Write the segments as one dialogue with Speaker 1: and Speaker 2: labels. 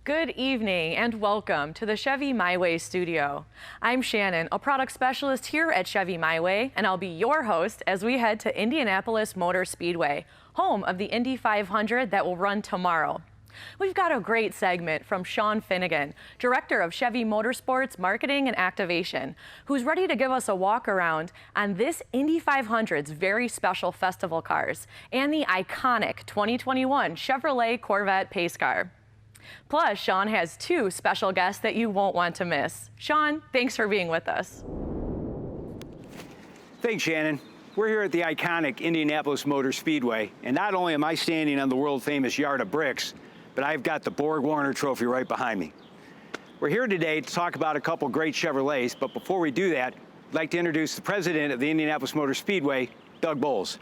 Speaker 1: Good evening and welcome to the Chevy MyWay studio. I'm Shannon, a product specialist here at Chevy MyWay, and I'll be your host as we head to Indianapolis Motor Speedway, home of the Indy 500 that will run tomorrow. We've got a great segment from Sean Finnegan, Director of Chevy Motorsports Marketing and Activation, who's ready to give us a walk around on this Indy 500's very special festival cars and the iconic 2021 Chevrolet Corvette pace car. Plus, Sean has two special guests that you won't want to miss. Sean, thanks for being with us.
Speaker 2: Thanks, Shannon. We're here at the iconic Indianapolis Motor Speedway, and not only am I standing on the world-famous Yard of Bricks, but I've got the Borg Warner Trophy right behind me. We're here today to talk about a couple great Chevrolets, but before we do that, I'd like to introduce the president of the Indianapolis Motor Speedway, Doug Bowles.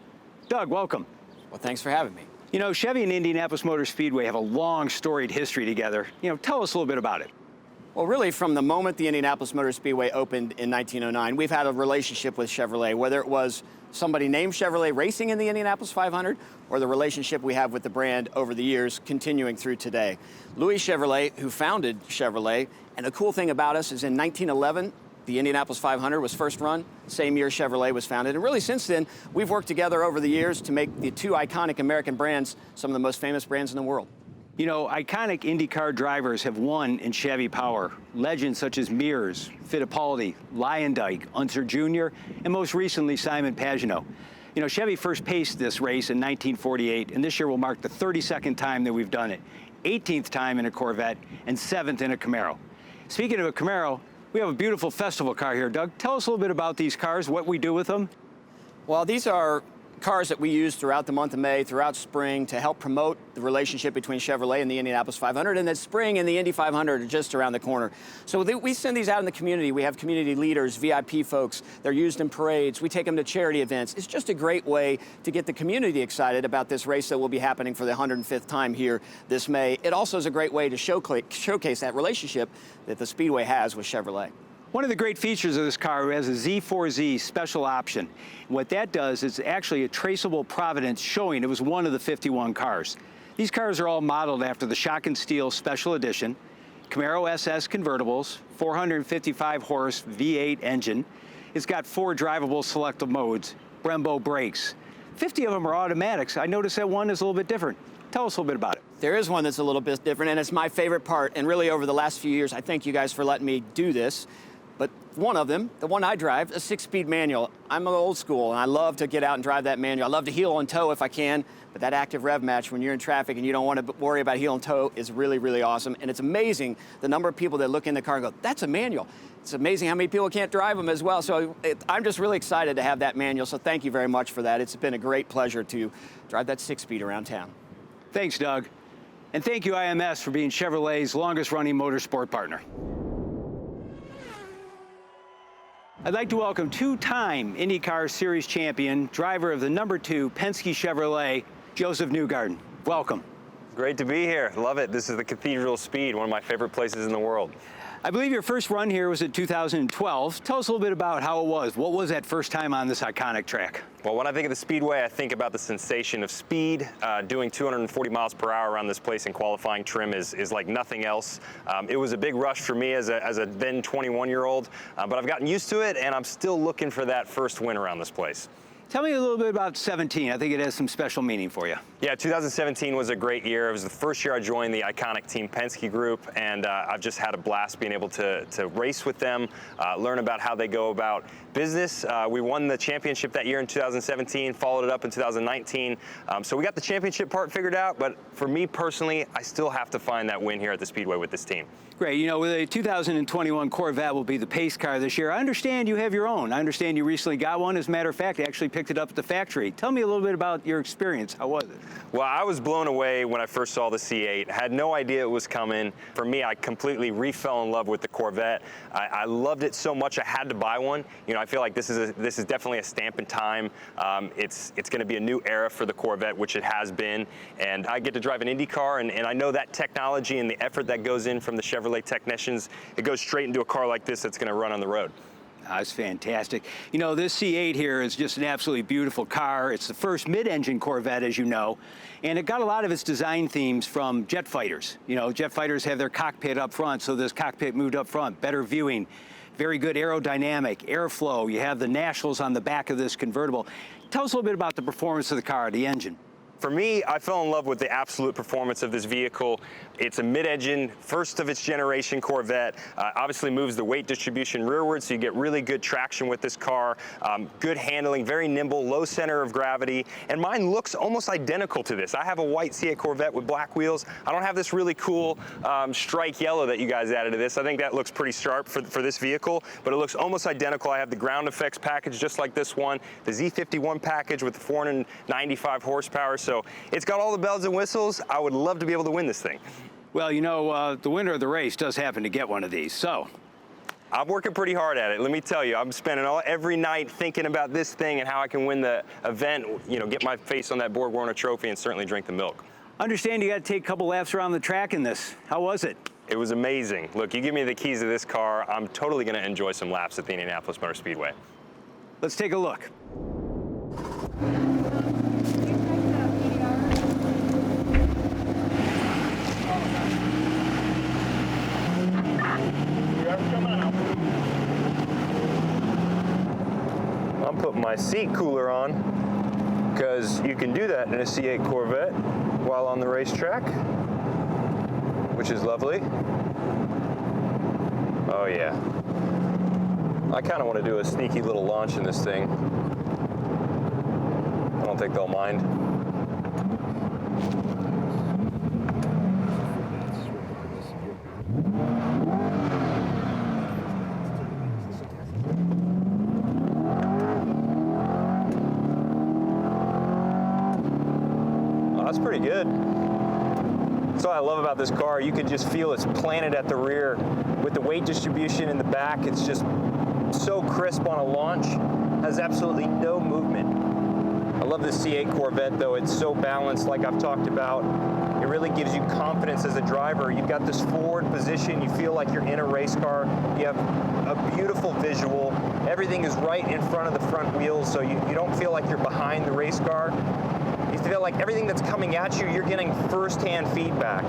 Speaker 2: Doug, welcome.
Speaker 3: Well, thanks for having me.
Speaker 2: You know, Chevy and Indianapolis Motor Speedway have a long, storied history together. Tell us a little bit about it.
Speaker 3: Well, really, from the moment the Indianapolis Motor Speedway opened in 1909, we've had a relationship with Chevrolet, whether it was somebody named Chevrolet racing in the Indianapolis 500 or the relationship we have with the brand over the years continuing through today. Louis Chevrolet, who founded Chevrolet, and the cool thing about us is in 1911, the Indianapolis 500 was first run, same year Chevrolet was founded. And really since then, we've worked together over the years to make the two iconic American brands some of the most famous brands in the world.
Speaker 2: You know, iconic IndyCar drivers have won in Chevy power. Legends such as Mears, Fittipaldi, Lyondike, Unser Jr., and most recently Simon Pagenaud. You know, Chevy first paced this race in 1948, and this year will mark the 32nd time that we've done it, 18th time in a Corvette, and 7th in a Camaro. Speaking of a Camaro, we have a beautiful festival car here. Doug, tell us a little bit about these cars, what we do with them.
Speaker 3: Well, these are cars that we use throughout the month of May, throughout spring, to help promote the relationship between Chevrolet and the Indianapolis 500, and that spring and the Indy 500 are just around the corner. So we send these out in the community. We have community leaders, VIP folks. They're used in parades. We take them to charity events. It's just a great way to get the community excited about this race that will be happening for the 105th time here this May. It also is a great way to showcase that relationship that the Speedway has with Chevrolet.
Speaker 2: One of the great features of this car has a Z4Z special option. What that does is actually a traceable provenance showing it was one of the 51 cars. These cars are all modeled after the Shock and Steel Special Edition, Camaro SS convertibles, 455 horse V8 engine. It's got 4 drivable selective modes, Brembo brakes. 50 of them are automatics. I noticed that one is a little bit different. Tell us a little bit about it.
Speaker 3: There is one that's a little bit different, and it's my favorite part. And really, over the last few years, I thank you guys for letting me do this. But one of them, the one I drive, a 6-speed manual. I'm old school, and I love to get out and drive that manual. I love to heel and toe if I can, but that active rev match when you're in traffic and you don't want to worry about heel and toe is really, really awesome. And it's amazing the number of people that look in the car and go, that's a manual. It's amazing how many people can't drive them as well. So I'm just really excited to have that manual, so thank you very much for that. It's been a great pleasure to drive that 6-speed around town.
Speaker 2: Thanks, Doug. And thank you, IMS, for being Chevrolet's longest-running motorsport partner. I'd like to welcome 2-time IndyCar Series champion, driver of the #2 Penske Chevrolet, Josef Newgarden. Welcome.
Speaker 4: Great to be here. Love it. This is the Cathedral Speed, one of my favorite places in the world.
Speaker 2: I believe your first run here was in 2012. Tell us a little bit about how it was. What was that first time on this iconic track?
Speaker 4: Well, when I think of the Speedway, I think about the sensation of speed. Doing 240 miles per hour around this place in qualifying trim is like nothing else. It was a big rush for me as a then 21-year-old, but I've gotten used to it, and I'm still looking for that first win around this place.
Speaker 2: Tell me a little bit about 17. I think it has some special meaning for you.
Speaker 4: Yeah, 2017 was a great year. It was the first year I joined the iconic Team Penske group, and I've just had a blast being able to race with them, learn about how they go about business. We won the championship that year in 2017, followed it up in 2019. So we got the championship part figured out, but for me personally, I still have to find that win here at the Speedway with this team.
Speaker 2: Great. You know, with a 2021 Corvette will be the pace car this year. I understand you have your own. I understand you recently got one. As a matter of fact, you actually picked it up at the factory. Tell me a little bit about your experience. How was it?
Speaker 4: Well, I was blown away when I first saw the C8. Had no idea it was coming. For me, I completely fell in love with the Corvette. I loved it so much I had to buy one. You know, I feel like this is definitely a stamp in time. It's going to be a new era for the Corvette, which it has been. And I get to drive an IndyCar, and I know that technology and the effort that goes in from the Chevrolet technicians, it goes straight into a car like this that's going to run on the road.
Speaker 2: That's fantastic. You know, this C8 here is just an absolutely beautiful car. It's the first mid-engine Corvette, as you know, and it got a lot of its design themes from jet fighters. You know, jet fighters have their cockpit up front, so this cockpit moved up front, better viewing, very good aerodynamic, airflow. You have the Nationals on the back of this convertible. Tell us a little bit about the performance of the car, the engine.
Speaker 4: For me, I fell in love with the absolute performance of this vehicle. It's a mid-engine, first of its generation Corvette. Obviously moves the weight distribution rearward, so you get really good traction with this car. Good handling, very nimble, low center of gravity. And mine looks almost identical to this. I have a white C8 Corvette with black wheels. I don't have this really cool strike yellow that you guys added to this. I think that looks pretty sharp for this vehicle, but it looks almost identical. I have the ground effects package just like this one, the Z51 package with the 495 horsepower. So it's got all the bells and whistles. I would love to be able to win this thing.
Speaker 2: Well, you know, the winner of the race does happen to get one of these, so.
Speaker 4: I'm working pretty hard at it, let me tell you. I'm spending every night thinking about this thing and how I can win the event, you know, get my face on that board, win a trophy, and certainly drink the milk.
Speaker 2: Understand you got to take a couple laps around the track in this. How was it?
Speaker 4: It was amazing. Look, you give me the keys to this car, I'm totally going to enjoy some laps at the Indianapolis Motor Speedway.
Speaker 2: Let's take a look.
Speaker 4: I'm putting my seat cooler on because you can do that in a C8 Corvette while on the racetrack, which is lovely. Oh yeah. I kind of want to do a sneaky little launch in this thing. I don't think they'll mind. That's pretty good. That's what I love about this car. You can just feel it's planted at the rear. With the weight distribution in the back, it's just so crisp on a launch. Has absolutely no movement. I love this C8 Corvette though. It's so balanced like I've talked about. It really gives you confidence as a driver. You've got this forward position. You feel like you're in a race car. You have a beautiful visual. Everything is right in front of the front wheels, so you don't feel like you're behind the race car. You feel like everything that's coming at you, you're getting first-hand feedback.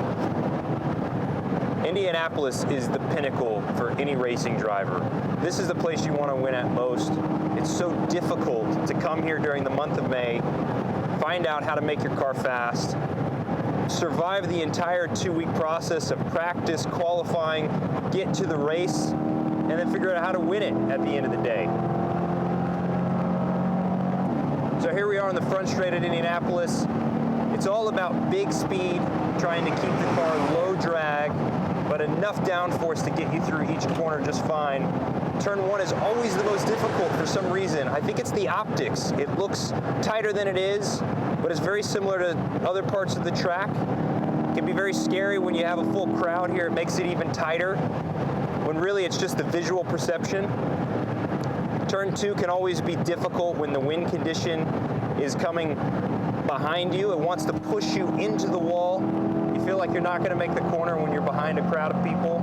Speaker 4: Indianapolis is the pinnacle for any racing driver. This is the place you want to win at most. It's so difficult to come here during the month of May, find out how to make your car fast, survive the entire 2-week process of practice, qualifying, get to the race, and then figure out how to win it at the end of the day. So here we are on the front straight at Indianapolis. It's all about big speed, trying to keep the car low drag, but enough downforce to get you through each corner just fine. Turn 1 is always the most difficult for some reason. I think it's the optics. It looks tighter than it is, but it's very similar to other parts of the track. It can be very scary when you have a full crowd here. It makes it even tighter, when really it's just the visual perception. Turn 2 can always be difficult when the wind condition is coming behind you. It wants to push you into the wall. You feel like you're not going to make the corner when you're behind a crowd of people.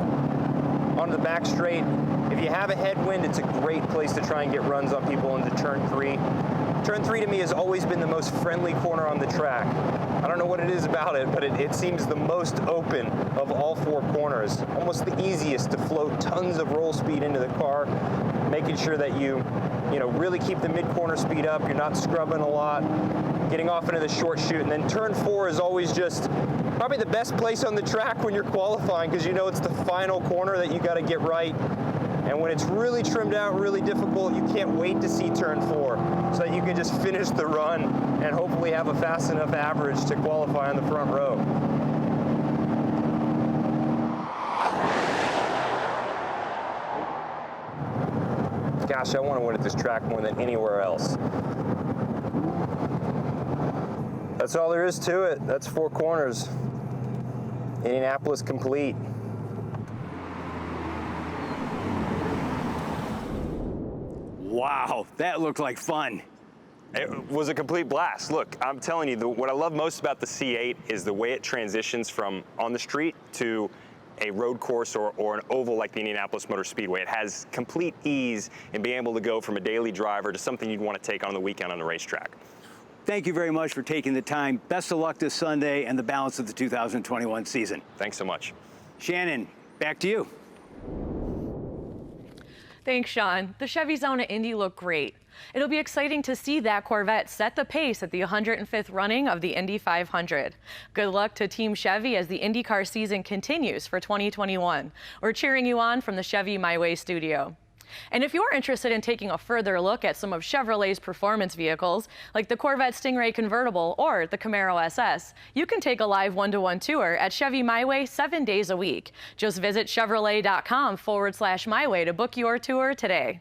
Speaker 4: On the back straight, if you have a headwind, it's a great place to try and get runs on people into turn 3. Turn 3 to me has always been the most friendly corner on the track. I don't know what it is about it, but it seems the most open of all 4 corners. Almost the easiest to float tons of roll speed into the car, making sure that you really keep the mid-corner speed up. You're not scrubbing a lot, getting off into the short chute. And then turn 4 is always just probably the best place on the track when you're qualifying, because you know it's the final corner that you got to get right. And when it's really trimmed out, really difficult, you can't wait to see turn 4 so that you can just finish the run and hopefully have a fast enough average to qualify on the front row. Gosh, I want to win at this track more than anywhere else. That's all there is to it. That's 4 corners. Indianapolis complete.
Speaker 2: Wow, that looked like fun.
Speaker 4: It was a complete blast. Look, I'm telling you, what I love most about the C8 is the way it transitions from on the street to a road course or an oval like the Indianapolis Motor Speedway. It has complete ease in being able to go from a daily driver to something you'd want to take on the weekend on the racetrack.
Speaker 2: Thank you very much for taking the time. Best of luck this Sunday and the balance of the 2021 season.
Speaker 4: Thanks so much.
Speaker 2: Shannon, back to you.
Speaker 1: Thanks, Sean. The Chevys down at Indy look great. It'll be exciting to see that Corvette set the pace at the 105th running of the Indy 500. Good luck to Team Chevy as the IndyCar season continues for 2021. We're cheering you on from the Chevy MyWay studio. And if you're interested in taking a further look at some of Chevrolet's performance vehicles, like the Corvette Stingray convertible or the Camaro SS, you can take a live one-to-one tour at Chevy MyWay 7 days a week. Just visit Chevrolet.com/MyWay to book your tour today.